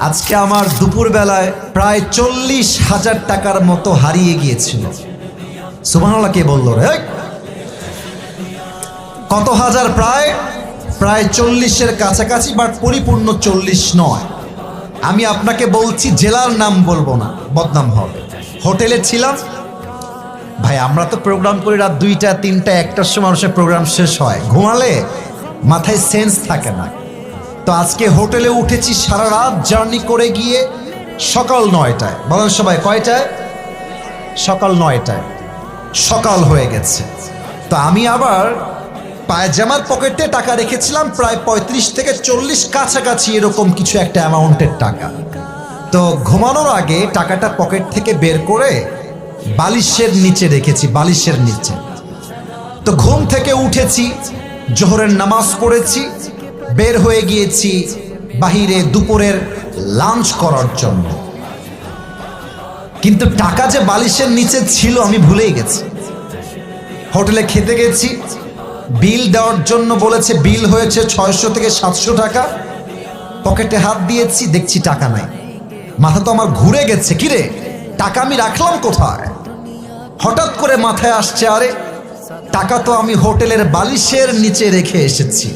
আজকে আমার দুপুর বেলায় প্রায় 40,000 টাকার মতো হারিয়ে গিয়েছিল। সুবহানাল্লাহ কে বলল রে? কত হাজার? প্রায় 40-এর কাছাকাছি, বাট পরিপূর্ণ 40 নয়। আমি আপনাকে বলছি, জেলার নাম বলবো না, বদনাম হবে। হোটেলে ছিলাম ভাই, আমরা তো প্রোগ্রাম করি রাত 2টা 3টা 1টার সময় মানুষের প্রোগ্রাম শেষ হয়, ঘুমালে মাথায় সেন্স থাকে না। তো আজকে হোটেলে উঠেছি, সারা রাত জার্নি করে গিয়ে সকাল 9টায়। বলেন সবাই কয়টায়? সকাল 9টায়। সকাল হয়ে গেছে। তো আমি আবার পায়জামার পকেটে টাকা রেখেছিলাম প্রায় 35 থেকে 40 কাছাকাছি, এরকম কিছু একটা অ্যামাউন্টের টাকা। তো ঘুমানোর আগে টাকাটা পকেট থেকে বের করে বালিশের নিচে রেখেছি, বালিশের নিচে। তো ঘুম থেকে উঠেছি, জোহরের নামাজ পড়েছি, বের হয়ে গিয়েছি বাহিরে দুপুরের লাঞ্চ করার জন্য। কিন্তু টাকা যে বালিশের নিচে ছিল আমি ভুলেই গেছি। হোটেলে খেতে গেছি, বিল দেওয়ার জন্য বলেছে, বিল হয়েছে 600 থেকে 700 টাকা। পকেটে হাত দিয়েছি, দেখছি টাকা নাই। মাথা তো আমার ঘুরে গেছে, কিরে টাকা আমি রাখলাম কোথায়? হঠাৎ করে মাথায় আসছে, আরে টাকা তো আমি হোটেলের বালিশের নিচে রেখে এসেছি।